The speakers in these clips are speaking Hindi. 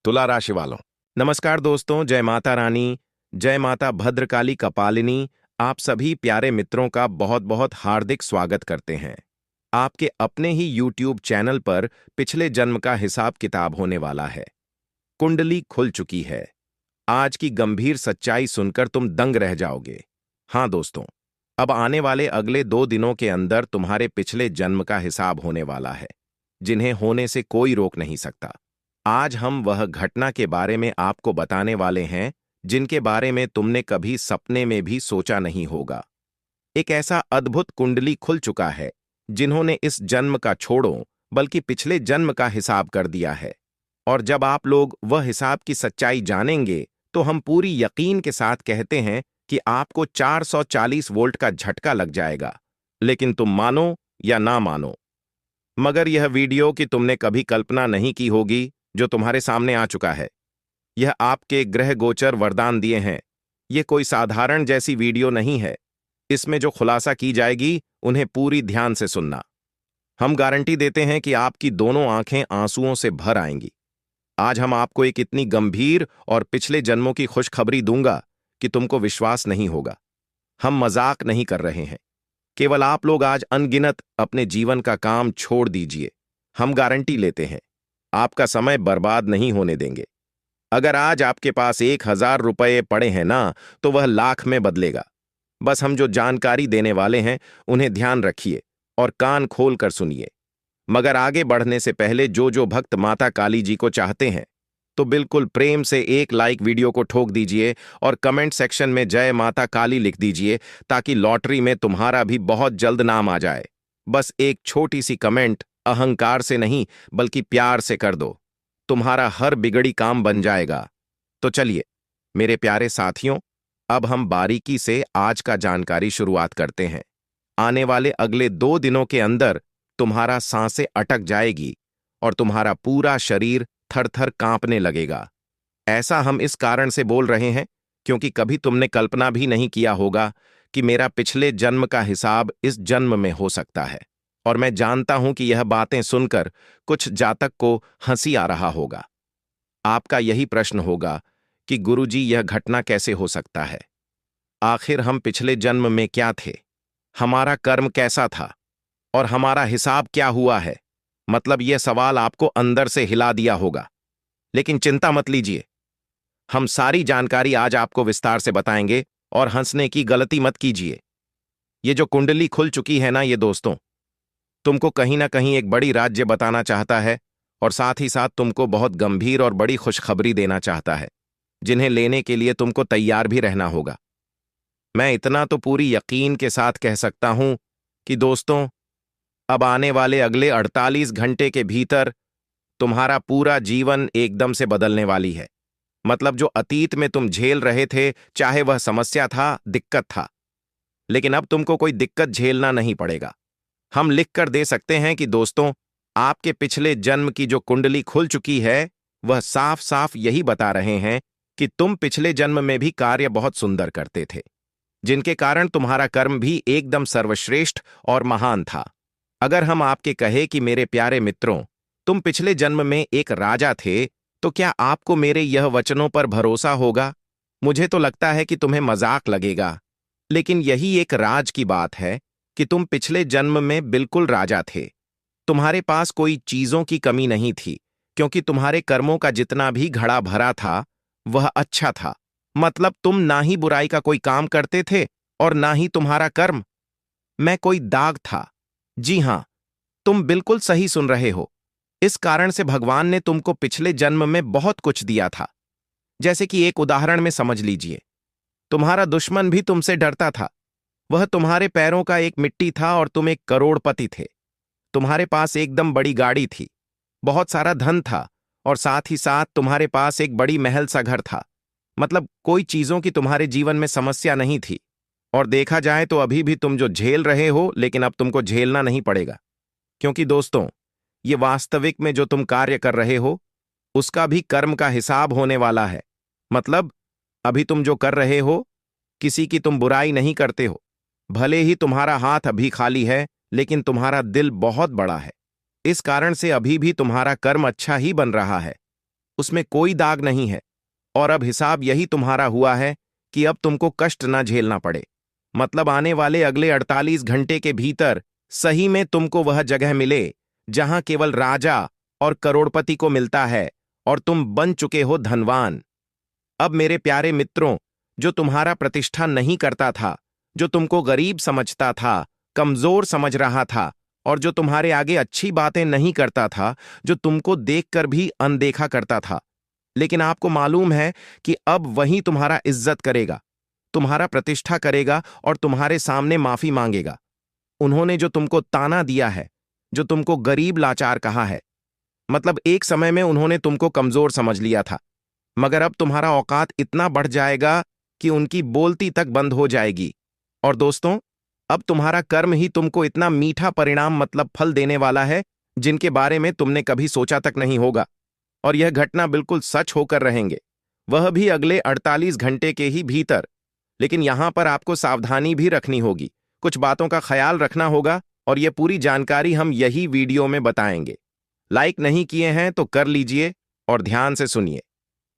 तुला राशि वालों, नमस्कार दोस्तों। जय माता रानी, जय माता भद्रकाली कपालिनी। आप सभी प्यारे मित्रों का बहुत बहुत हार्दिक स्वागत करते हैं। आपके अपने ही YouTube चैनल पर पिछले जन्म का हिसाब किताब होने वाला है। कुंडली खुल चुकी है। आज की गंभीर सच्चाई सुनकर तुम दंग रह जाओगे। हाँ दोस्तों, अब आने वाले अगले 2 दिनों के अंदर तुम्हारे पिछले जन्म का हिसाब होने वाला है, जिन्हें होने से कोई रोक नहीं सकता। आज हम वह घटना के बारे में आपको बताने वाले हैं जिनके बारे में तुमने कभी सपने में भी सोचा नहीं होगा। एक ऐसा अद्भुत कुंडली खुल चुका है जिन्होंने इस जन्म का छोड़ो बल्कि पिछले जन्म का हिसाब कर दिया है। और जब आप लोग वह हिसाब की सच्चाई जानेंगे तो हम पूरी यकीन के साथ कहते हैं कि आपको 440 वोल्ट का झटका लग जाएगा। लेकिन तुम मानो या ना मानो, मगर यह वीडियो कि तुमने कभी कल्पना नहीं की होगी जो तुम्हारे सामने आ चुका है। यह आपके ग्रह गोचर वरदान दिए हैं। यह कोई साधारण जैसी वीडियो नहीं है। इसमें जो खुलासा की जाएगी उन्हें पूरी ध्यान से सुनना। हम गारंटी देते हैं कि आपकी दोनों आंखें आंसुओं से भर आएंगी। आज हम आपको एक इतनी गंभीर और पिछले जन्मों की खुशखबरी दूंगा कि तुमको विश्वास नहीं होगा। हम मजाक नहीं कर रहे हैं। केवल आप लोग आज अनगिनत अपने जीवन का काम छोड़ दीजिए। हम गारंटी लेते हैं, आपका समय बर्बाद नहीं होने देंगे। अगर आज आपके पास 1,000 रुपये पड़े हैं ना, तो वह लाख में बदलेगा। बस हम जो जानकारी देने वाले हैं उन्हें ध्यान रखिए और कान खोल कर सुनिए। मगर आगे बढ़ने से पहले जो भक्त माता काली जी को चाहते हैं तो बिल्कुल प्रेम से एक लाइक वीडियो को ठोक दीजिए और कमेंट सेक्शन में जय माता काली लिख दीजिए, ताकि लॉटरी में तुम्हारा भी बहुत जल्द नाम आ जाए। बस एक छोटी सी कमेंट अहंकार से नहीं बल्कि प्यार से कर दो, तुम्हारा हर बिगड़ी काम बन जाएगा। तो चलिए मेरे प्यारे साथियों, अब हम बारीकी से आज का जानकारी शुरुआत करते हैं। आने वाले अगले 2 दिनों के अंदर तुम्हारा सांसें अटक जाएगी और तुम्हारा पूरा शरीर थर थर कांपने लगेगा। ऐसा हम इस कारण से बोल रहे हैं क्योंकि कभी तुमने कल्पना भी नहीं किया होगा कि मेरा पिछले जन्म का हिसाब इस जन्म में हो सकता है। और मैं जानता हूं कि यह बातें सुनकर कुछ जातक को हंसी आ रहा होगा। आपका यही प्रश्न होगा कि गुरुजी, यह घटना कैसे हो सकता है? आखिर हम पिछले जन्म में क्या थे? हमारा कर्म कैसा था? और हमारा हिसाब क्या हुआ है? मतलब यह सवाल आपको अंदर से हिला दिया होगा। लेकिन चिंता मत लीजिए, हम सारी जानकारी आज आपको विस्तार से बताएंगे और हंसने की गलती मत कीजिए। ये जो कुंडली खुल चुकी है ना, ये दोस्तों तुमको कहीं ना कहीं एक बड़ी राज्य बताना चाहता है और साथ ही साथ तुमको बहुत गंभीर और बड़ी खुशखबरी देना चाहता है, जिन्हें लेने के लिए तुमको तैयार भी रहना होगा। मैं इतना तो पूरी यकीन के साथ कह सकता हूं कि दोस्तों, अब आने वाले अगले 48 घंटे के भीतर तुम्हारा पूरा जीवन एकदम से बदलने वाली है। मतलब जो अतीत में तुम झेल रहे थे, चाहे वह समस्या था, दिक्कत था, लेकिन अब तुमको कोई दिक्कत झेलना नहीं पड़ेगा। हम लिख कर दे सकते हैं कि दोस्तों, आपके पिछले जन्म की जो कुंडली खुल चुकी है वह साफ साफ यही बता रहे हैं कि तुम पिछले जन्म में भी कार्य बहुत सुंदर करते थे, जिनके कारण तुम्हारा कर्म भी एकदम सर्वश्रेष्ठ और महान था। अगर हम आपके कहे कि मेरे प्यारे मित्रों, तुम पिछले जन्म में एक राजा थे, तो क्या आपको मेरे यह वचनों पर भरोसा होगा? मुझे तो लगता है कि तुम्हें मजाक लगेगा, लेकिन यही एक राज की बात है कि तुम पिछले जन्म में बिल्कुल राजा थे। तुम्हारे पास कोई चीजों की कमी नहीं थी, क्योंकि तुम्हारे कर्मों का जितना भी घड़ा भरा था वह अच्छा था। मतलब तुम ना ही बुराई का कोई काम करते थे और ना ही तुम्हारा कर्म में कोई दाग था। जी हां, तुम बिल्कुल सही सुन रहे हो। इस कारण से भगवान ने तुमको पिछले जन्म में बहुत कुछ दिया था। जैसे कि एक उदाहरण में समझ लीजिए, तुम्हारा दुश्मन भी तुमसे डरता था। वह तुम्हारे पैरों का एक मिट्टी था और तुम एक करोड़पति थे। तुम्हारे पास एकदम बड़ी गाड़ी थी, बहुत सारा धन था और साथ ही साथ तुम्हारे पास एक बड़ी महल सा घर था। मतलब कोई चीजों की तुम्हारे जीवन में समस्या नहीं थी। और देखा जाए तो अभी भी तुम जो झेल रहे हो, लेकिन अब तुमको झेलना नहीं पड़ेगा, क्योंकि दोस्तों, ये वास्तविक में जो तुम कार्य कर रहे हो उसका भी कर्म का हिसाब होने वाला है। मतलब अभी तुम जो कर रहे हो, किसी की तुम बुराई नहीं करते हो। भले ही तुम्हारा हाथ अभी खाली है, लेकिन तुम्हारा दिल बहुत बड़ा है। इस कारण से अभी भी तुम्हारा कर्म अच्छा ही बन रहा है। उसमें कोई दाग नहीं है। और अब हिसाब यही तुम्हारा हुआ है कि अब तुमको कष्ट ना झेलना पड़े। मतलब आने वाले अगले 48 घंटे के भीतर सही में तुमको वह जगह मिले जहां केवल राजा और करोड़पति को मिलता है और तुम बन चुके हो धनवान। अब मेरे प्यारे मित्रों, जो तुम्हारा प्रतिष्ठा नहीं करता था, जो तुमको गरीब समझता था, कमजोर समझ रहा था और जो तुम्हारे आगे अच्छी बातें नहीं करता था, जो तुमको देखकर भी अनदेखा करता था, लेकिन आपको मालूम है कि अब वही तुम्हारा इज्जत करेगा, तुम्हारा प्रतिष्ठा करेगा और तुम्हारे सामने माफी मांगेगा। उन्होंने जो तुमको ताना दिया है, जो तुमको गरीब लाचार कहा है, मतलब एक समय में उन्होंने तुमको कमजोर समझ लिया था, मगर अब तुम्हारा औकात इतना बढ़ जाएगा कि उनकी बोलती तक बंद हो जाएगी। और दोस्तों, अब तुम्हारा कर्म ही तुमको इतना मीठा परिणाम मतलब फल देने वाला है जिनके बारे में तुमने कभी सोचा तक नहीं होगा। और यह घटना बिल्कुल सच होकर रहेंगे, वह भी अगले 48 घंटे के ही भीतर। लेकिन यहां पर आपको सावधानी भी रखनी होगी, कुछ बातों का ख्याल रखना होगा और यह पूरी जानकारी हम यही वीडियो में बताएंगे। लाइक नहीं किए हैं तो कर लीजिए और ध्यान से सुनिए।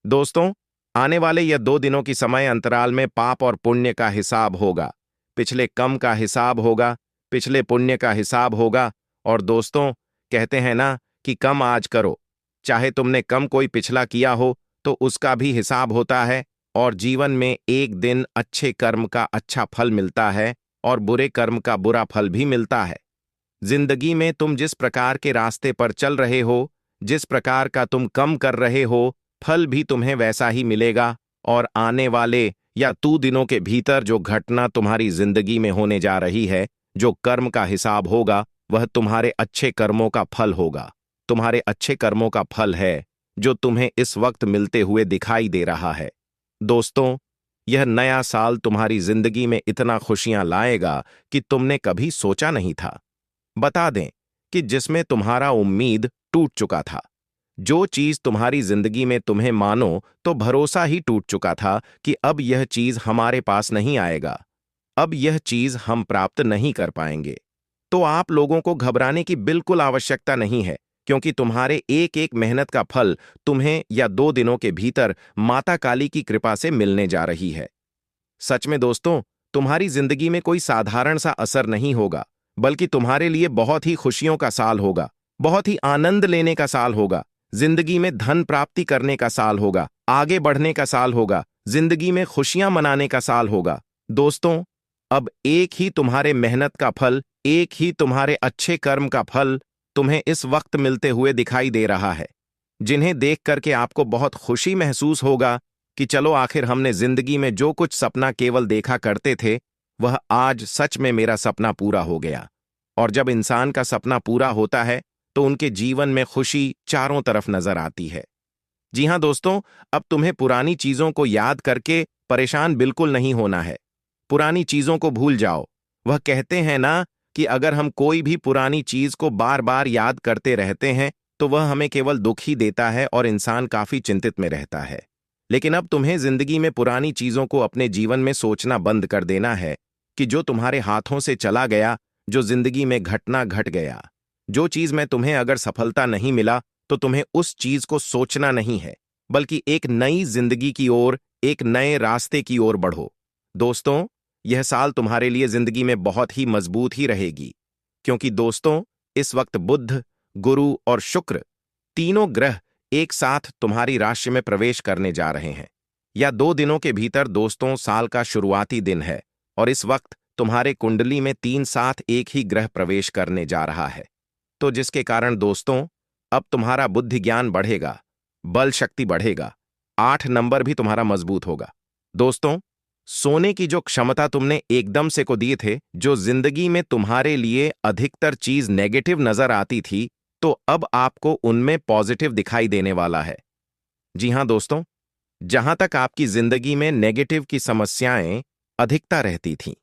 दोस्तों, आने वाले यह 2 दिनों की समय अंतराल में पाप और पुण्य का हिसाब होगा। पिछले कम का हिसाब होगा, पिछले पुण्य का हिसाब होगा। और दोस्तों, कहते हैं ना कि कम आज करो, चाहे तुमने कम कोई पिछला किया हो तो उसका भी हिसाब होता है। और जीवन में एक दिन अच्छे कर्म का अच्छा फल मिलता है और बुरे कर्म का बुरा फल भी मिलता है। जिंदगी में तुम जिस प्रकार के रास्ते पर चल रहे हो, जिस प्रकार का तुम कम कर रहे हो, फल भी तुम्हें वैसा ही मिलेगा। और आने वाले या 2 दिनों के भीतर जो घटना तुम्हारी जिंदगी में होने जा रही है, जो कर्म का हिसाब होगा, वह तुम्हारे अच्छे कर्मों का फल होगा। तुम्हारे अच्छे कर्मों का फल है जो तुम्हें इस वक्त मिलते हुए दिखाई दे रहा है। दोस्तों, यह नया साल तुम्हारी जिंदगी में इतना खुशियां लाएगा कि तुमने कभी सोचा नहीं था। बता दें कि जिसमें तुम्हारा उम्मीद टूट चुका था, जो चीज तुम्हारी जिंदगी में तुम्हें मानो तो भरोसा ही टूट चुका था कि अब यह चीज हमारे पास नहीं आएगा, अब यह चीज हम प्राप्त नहीं कर पाएंगे, तो आप लोगों को घबराने की बिल्कुल आवश्यकता नहीं है, क्योंकि तुम्हारे एक एक मेहनत का फल तुम्हें या 2 दिनों के भीतर माता काली की कृपा से मिलने जा रही है। सच में दोस्तों, तुम्हारी जिंदगी में कोई साधारण सा असर नहीं होगा, बल्कि तुम्हारे लिए बहुत ही खुशियों का साल होगा, बहुत ही आनंद लेने का साल होगा, जिंदगी में धन प्राप्ति करने का साल होगा, आगे बढ़ने का साल होगा, जिंदगी में खुशियां मनाने का साल होगा। दोस्तों, अब एक ही तुम्हारे मेहनत का फल, एक ही तुम्हारे अच्छे कर्म का फल तुम्हें इस वक्त मिलते हुए दिखाई दे रहा है, जिन्हें देख करके आपको बहुत खुशी महसूस होगा कि चलो आखिर हमने जिंदगी में जो कुछ सपना केवल देखा करते थे, वह आज सच में मेरा सपना पूरा हो गया। और जब इंसान का सपना पूरा होता है तो उनके जीवन में खुशी चारों तरफ नजर आती है। जी हां दोस्तों, अब तुम्हें पुरानी चीजों को याद करके परेशान बिल्कुल नहीं होना है। पुरानी चीजों को भूल जाओ। वह कहते हैं ना कि अगर हम कोई भी पुरानी चीज को बार बार याद करते रहते हैं तो वह हमें केवल दुख ही देता है और इंसान काफी चिंतित में रहता है। लेकिन अब तुम्हें जिंदगी में पुरानी चीजों को अपने जीवन में सोचना बंद कर देना है कि जो तुम्हारे हाथों से चला गया, जो जिंदगी में घटना घट गया, जो चीज में तुम्हें अगर सफलता नहीं मिला तो तुम्हें उस चीज को सोचना नहीं है, बल्कि एक नई जिंदगी की ओर, एक नए रास्ते की ओर बढ़ो। दोस्तों, यह साल तुम्हारे लिए जिंदगी में बहुत ही मजबूत ही रहेगी, क्योंकि दोस्तों, इस वक्त बुध, गुरु और शुक्र तीनों ग्रह एक साथ तुम्हारी राशि में प्रवेश करने जा रहे हैं। या 2 दिनों के भीतर दोस्तों साल का शुरुआती दिन है और इस वक्त तुम्हारे कुंडली में 3 साथ एक ही ग्रह प्रवेश करने जा रहा है। तो जिसके कारण दोस्तों अब तुम्हारा बुद्धि ज्ञान बढ़ेगा, बल शक्ति बढ़ेगा, 8 नंबर भी तुम्हारा मजबूत होगा। दोस्तों, सोने की जो क्षमता तुमने एकदम से को दिए थे, जो जिंदगी में तुम्हारे लिए अधिकतर चीज नेगेटिव नजर आती थी, तो अब आपको उनमें पॉजिटिव दिखाई देने वाला है। जी हां दोस्तों, जहां तक आपकी जिंदगी में नेगेटिव की समस्याएं अधिकता रहती थीं,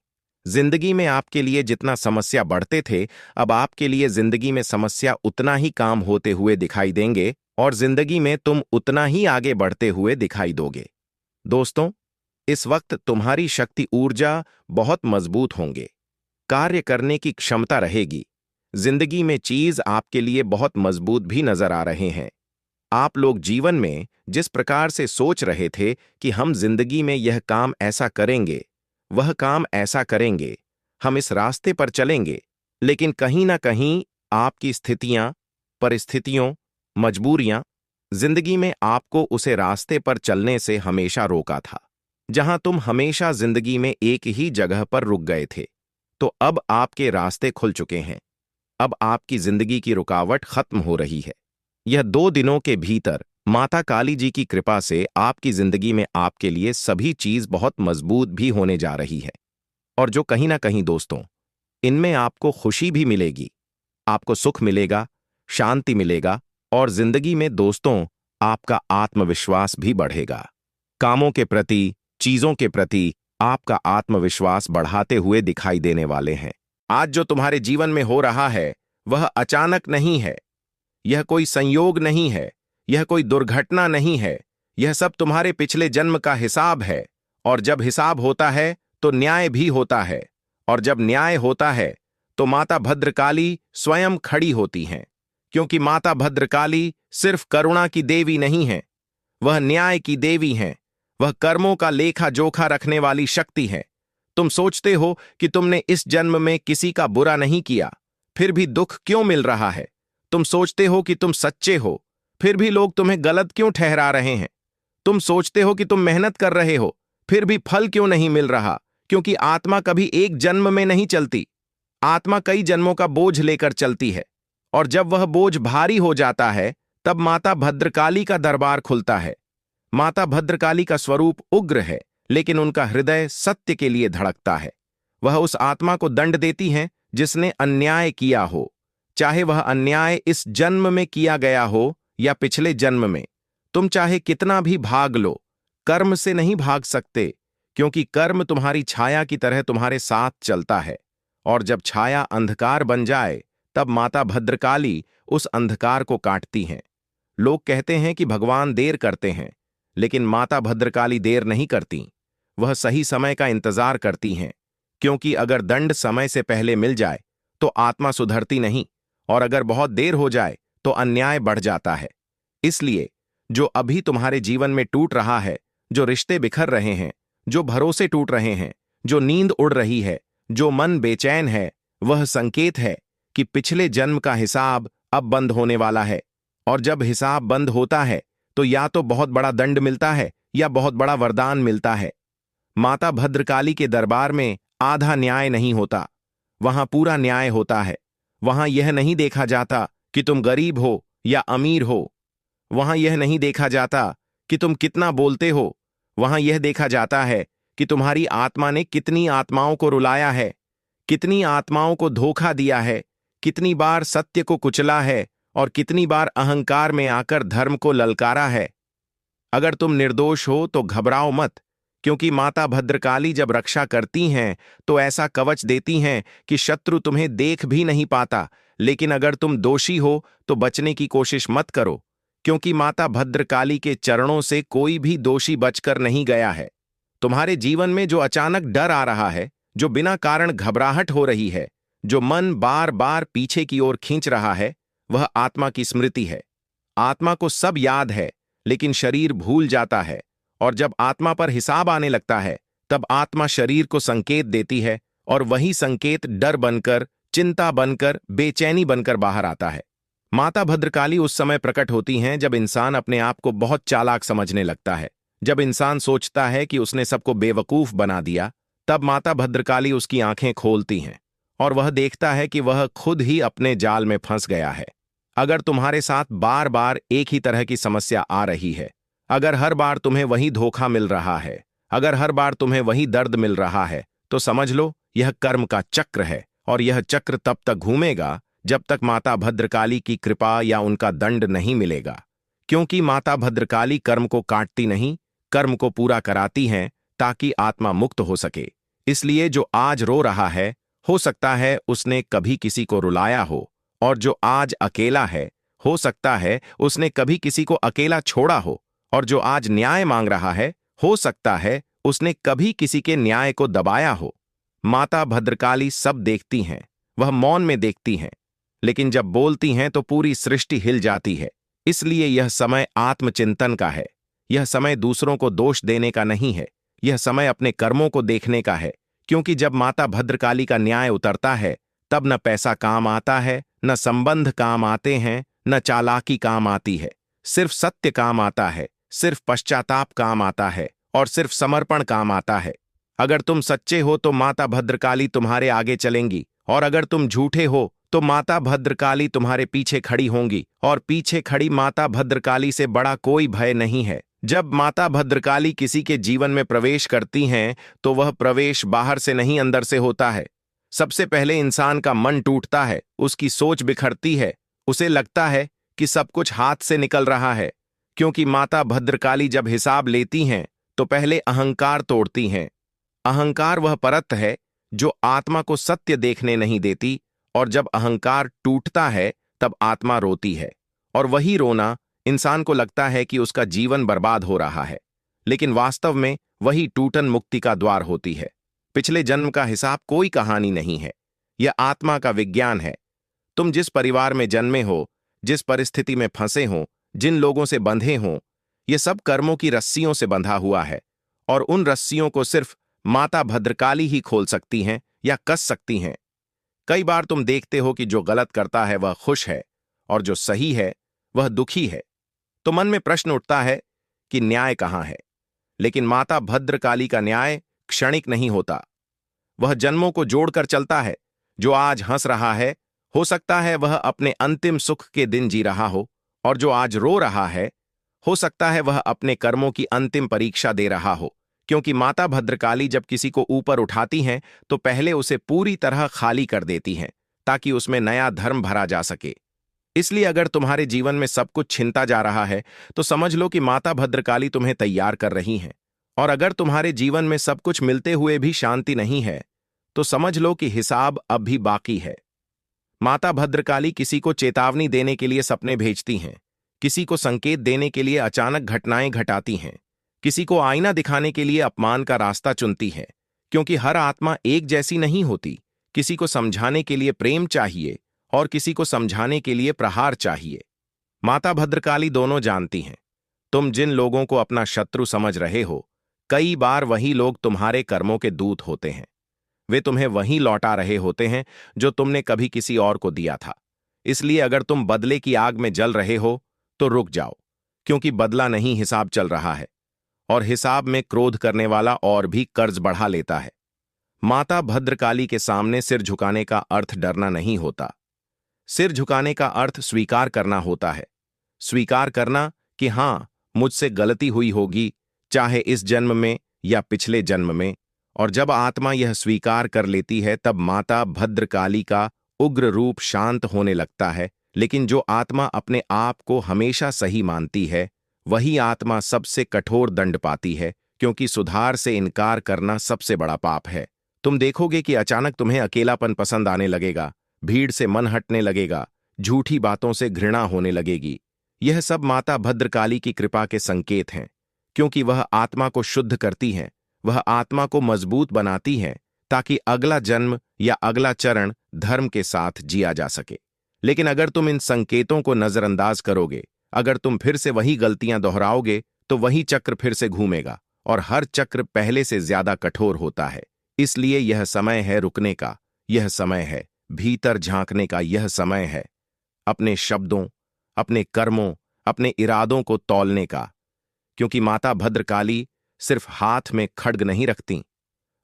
जिंदगी में आपके लिए जितना समस्या बढ़ते थे, अब आपके लिए जिंदगी में समस्या उतना ही काम होते हुए दिखाई देंगे और जिंदगी में तुम उतना ही आगे बढ़ते हुए दिखाई दोगे। दोस्तों, इस वक्त तुम्हारी शक्ति ऊर्जा बहुत मजबूत होंगे, कार्य करने की क्षमता रहेगी, जिंदगी में चीज आपके लिए बहुत मजबूत भी नजर आ रहे हैं। आप लोग जीवन में जिस प्रकार से सोच रहे थे कि हम जिंदगी में यह काम ऐसा करेंगे, वह काम ऐसा करेंगे, हम इस रास्ते पर चलेंगे, लेकिन कहीं ना कहीं आपकी स्थितियां, परिस्थितियों, मजबूरियां जिंदगी में आपको उसे रास्ते पर चलने से हमेशा रोका था, जहां तुम हमेशा जिंदगी में एक ही जगह पर रुक गए थे। तो अब आपके रास्ते खुल चुके हैं। अब आपकी जिंदगी की रुकावट खत्म हो रही है। यह 2 दिनों के भीतर माता काली जी की कृपा से आपकी जिंदगी में आपके लिए सभी चीज बहुत मजबूत भी होने जा रही है। और जो कहीं ना कहीं दोस्तों, इनमें आपको खुशी भी मिलेगी, आपको सुख मिलेगा, शांति मिलेगा, और जिंदगी में दोस्तों आपका आत्मविश्वास भी बढ़ेगा। कामों के प्रति, चीजों के प्रति आपका आत्मविश्वास बढ़ाते हुए दिखाई देने वाले हैं। आज जो तुम्हारे जीवन में हो रहा है वह अचानक नहीं है, यह कोई संयोग नहीं है, यह कोई दुर्घटना नहीं है, यह सब तुम्हारे पिछले जन्म का हिसाब है। और जब हिसाब होता है तो न्याय भी होता है, और जब न्याय होता है तो माता भद्रकाली स्वयं खड़ी होती हैं, क्योंकि माता भद्रकाली सिर्फ करुणा की देवी नहीं है, वह न्याय की देवी हैं, वह कर्मों का लेखा जोखा रखने वाली शक्ति है। तुम सोचते हो कि तुमने इस जन्म में किसी का बुरा नहीं किया, फिर भी दुख क्यों मिल रहा है? तुम सोचते हो कि तुम सच्चे हो, फिर भी लोग तुम्हें गलत क्यों ठहरा रहे हैं? तुम सोचते हो कि तुम मेहनत कर रहे हो, फिर भी फल क्यों नहीं मिल रहा? क्योंकि आत्मा कभी एक जन्म में नहीं चलती, आत्मा कई जन्मों का बोझ लेकर चलती है। और जब वह बोझ भारी हो जाता है तब माता भद्रकाली का दरबार खुलता है। माता भद्रकाली का स्वरूप उग्र है, लेकिन उनका हृदय सत्य के लिए धड़कता है। वह उस आत्मा को दंड देती हैं जिसने अन्याय किया हो, चाहे वह अन्याय इस जन्म में किया गया हो या पिछले जन्म में। तुम चाहे कितना भी भाग लो, कर्म से नहीं भाग सकते, क्योंकि कर्म तुम्हारी छाया की तरह तुम्हारे साथ चलता है। और जब छाया अंधकार बन जाए तब माता भद्रकाली उस अंधकार को काटती हैं। लोग कहते हैं कि भगवान देर करते हैं, लेकिन माता भद्रकाली देर नहीं करती, वह सही समय का इंतजार करती हैं। क्योंकि अगर दंड समय से पहले मिल जाए तो आत्मा सुधरती नहीं, और अगर बहुत देर हो जाए तो अन्याय बढ़ जाता है। इसलिए जो अभी तुम्हारे जीवन में टूट रहा है, जो रिश्ते बिखर रहे हैं, जो भरोसे टूट रहे हैं, जो नींद उड़ रही है, जो मन बेचैन है, वह संकेत है कि पिछले जन्म का हिसाब अब बंद होने वाला है। और जब हिसाब बंद होता है तो या तो बहुत बड़ा दंड मिलता है या बहुत बड़ा वरदान मिलता है। माता भद्रकाली के दरबार में आधा न्याय नहीं होता, वहां पूरा न्याय होता है। वहां यह नहीं देखा जाता कि तुम गरीब हो या अमीर हो, वहां यह नहीं देखा जाता कि तुम कितना बोलते हो, वहां यह देखा जाता है कि तुम्हारी आत्मा ने कितनी आत्माओं को रुलाया है, कितनी आत्माओं को धोखा दिया है, कितनी बार सत्य को कुचला है, और कितनी बार अहंकार में आकर धर्म को ललकारा है। अगर तुम निर्दोष हो तो घबराओ मत, क्योंकि माता भद्रकाली जब रक्षा करती हैं तो ऐसा कवच देती हैं कि शत्रु तुम्हें देख भी नहीं पाता। लेकिन अगर तुम दोषी हो तो बचने की कोशिश मत करो, क्योंकि माता भद्रकाली के चरणों से कोई भी दोषी बचकर नहीं गया है। तुम्हारे जीवन में जो अचानक डर आ रहा है, जो बिना कारण घबराहट हो रही है, जो मन बार बार पीछे की ओर खींच रहा है, वह आत्मा की स्मृति है। आत्मा को सब याद है, लेकिन शरीर भूल जाता है। और जब आत्मा पर हिसाब आने लगता है तब आत्मा शरीर को संकेत देती है, और वही संकेत डर बनकर, चिंता बनकर, बेचैनी बनकर बाहर आता है। माता भद्रकाली उस समय प्रकट होती हैं जब इंसान अपने आप को बहुत चालाक समझने लगता है। जब इंसान सोचता है कि उसने सबको बेवकूफ बना दिया, तब माता भद्रकाली उसकी आंखें खोलती हैं और वह देखता है कि वह खुद ही अपने जाल में फंस गया है। अगर तुम्हारे साथ बार बार एक ही तरह की समस्या आ रही है, अगर हर बार तुम्हें वही धोखा मिल रहा है, अगर हर बार तुम्हें वही दर्द मिल रहा है, तो समझ लो यह कर्म का चक्र है। और यह चक्र तब तक घूमेगा जब तक माता भद्रकाली की कृपा या उनका दंड नहीं मिलेगा। क्योंकि माता भद्रकाली कर्म को काटती नहीं, कर्म को पूरा कराती हैं ताकि आत्मा मुक्त हो सके। इसलिए जो आज रो रहा है, हो सकता है उसने कभी किसी को रुलाया हो, और जो आज अकेला है, हो सकता है उसने कभी किसी को अकेला छोड़ा हो, और जो आज न्याय मांग रहा है, हो सकता है उसने कभी किसी के न्याय को दबाया हो। माता भद्रकाली सब देखती हैं, वह मौन में देखती हैं, लेकिन जब बोलती हैं तो पूरी सृष्टि हिल जाती है। इसलिए यह समय आत्मचिंतन का है। यह समय दूसरों को दोष देने का नहीं है। यह समय अपने कर्मों को देखने का है, क्योंकि जब माता भद्रकाली का न्याय उतरता है, तब न पैसा काम आता है, न संबंध काम आते हैं, न चालाकी काम आती है। सिर्फ सत्य काम आता है, सिर्फ पश्चाताप काम आता है और सिर्फ समर्पण काम आता है। अगर तुम सच्चे हो तो माता भद्रकाली तुम्हारे आगे चलेंगी, और अगर तुम झूठे हो तो माता भद्रकाली तुम्हारे पीछे खड़ी होंगी, और पीछे खड़ी माता भद्रकाली से बड़ा कोई भय नहीं है। जब माता भद्रकाली किसी के जीवन में प्रवेश करती हैं, तो वह प्रवेश बाहर से नहीं अंदर से होता है। सबसे पहले इंसान का मन टूटता है, उसकी सोच बिखरती है, उसे लगता है कि सब कुछ हाथ से निकल रहा है। क्योंकि माता भद्रकाली जब हिसाब लेती हैं, तो पहले अहंकार तोड़ती हैं। अहंकार वह परत है जो आत्मा को सत्य देखने नहीं देती, और जब अहंकार टूटता है तब आत्मा रोती है, और वही रोना इंसान को लगता है कि उसका जीवन बर्बाद हो रहा है। लेकिन वास्तव में वही टूटन मुक्ति का द्वार होती है। पिछले जन्म का हिसाब कोई कहानी नहीं है, यह आत्मा का विज्ञान है। तुम जिस परिवार में जन्मे हो, जिस परिस्थिति में फंसे हो, जिन लोगों से बंधे हो, ये सब कर्मों की रस्सियों से बंधा हुआ है, और उन रस्सियों को सिर्फ माता भद्रकाली ही खोल सकती हैं या कस सकती हैं। कई बार तुम देखते हो कि जो गलत करता है वह खुश है, और जो सही है वह दुखी है। तो मन में प्रश्न उठता है कि न्याय कहां है? लेकिन माता भद्रकाली का न्याय क्षणिक नहीं होता। वह जन्मों को जोड़कर चलता है। जो आज हंस रहा है, हो सकता है वह अपने अंतिम सुख के दिन जी रहा हो, और जो आज रो रहा है, हो सकता है वह अपने कर्मों की अंतिम परीक्षा दे रहा हो। क्योंकि माता भद्रकाली जब किसी को ऊपर उठाती हैं, तो पहले उसे पूरी तरह खाली कर देती हैं, ताकि उसमें नया धर्म भरा जा सके। इसलिए अगर तुम्हारे जीवन में सब कुछ छिनता जा रहा है, तो समझ लो कि माता भद्रकाली तुम्हें तैयार कर रही हैं। और अगर तुम्हारे जीवन में सब कुछ मिलते हुए भी शांति नहीं है, तो समझ लो कि हिसाब अब भी बाकी है। माता भद्रकाली किसी को चेतावनी देने के लिए सपने भेजती हैं, किसी को संकेत देने के लिए अचानक घटनाएं घटाती हैं, किसी को आईना दिखाने के लिए अपमान का रास्ता चुनती है। क्योंकि हर आत्मा एक जैसी नहीं होती। किसी को समझाने के लिए प्रेम चाहिए, और किसी को समझाने के लिए प्रहार चाहिए। माता भद्रकाली दोनों जानती हैं। तुम जिन लोगों को अपना शत्रु समझ रहे हो, कई बार वही लोग तुम्हारे कर्मों के दूत होते हैं। वे तुम्हें वहीं लौटा रहे होते हैं जो तुमने कभी किसी और को दिया था। इसलिए अगर तुम बदले की आग में जल रहे हो, तो रुक जाओ, क्योंकि बदला नहीं, हिसाब चल रहा है, और हिसाब में क्रोध करने वाला और भी कर्ज बढ़ा लेता है। माता भद्रकाली के सामने सिर झुकाने का अर्थ डरना नहीं होता। सिर झुकाने का अर्थ स्वीकार करना होता है। स्वीकार करना कि हां, मुझसे गलती हुई होगी, चाहे इस जन्म में या पिछले जन्म में। और जब आत्मा यह स्वीकार कर लेती है, तब माता भद्रकाली का उग्र रूप शांत होने लगता है। लेकिन जो आत्मा अपने आप को हमेशा सही मानती है, वही आत्मा सबसे कठोर दंड पाती है, क्योंकि सुधार से इनकार करना सबसे बड़ा पाप है। तुम देखोगे कि अचानक तुम्हें अकेलापन पसंद आने लगेगा, भीड़ से मन हटने लगेगा, झूठी बातों से घृणा होने लगेगी। यह सब माता भद्रकाली की कृपा के संकेत हैं, क्योंकि वह आत्मा को शुद्ध करती हैं, वह आत्मा को मजबूत बनाती हैं, ताकि अगला जन्म या अगला चरण धर्म के साथ जिया जा सके। लेकिन अगर तुम इन संकेतों को नजरअंदाज करोगे, अगर तुम फिर से वही गलतियां दोहराओगे, तो वही चक्र फिर से घूमेगा, और हर चक्र पहले से ज्यादा कठोर होता है। इसलिए यह समय है रुकने का, यह समय है भीतर झांकने का, यह समय है अपने शब्दों, अपने कर्मों, अपने इरादों को तौलने का। क्योंकि माता भद्रकाली सिर्फ हाथ में खड्ग नहीं रखती,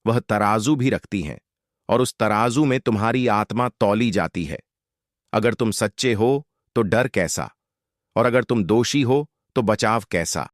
वह तराजू भी रखती हैं, और उस तराजू में तुम्हारी आत्मा तौली जाती है। अगर तुम सच्चे हो तो डर कैसा, और अगर तुम दोषी हो तो बचाव कैसा।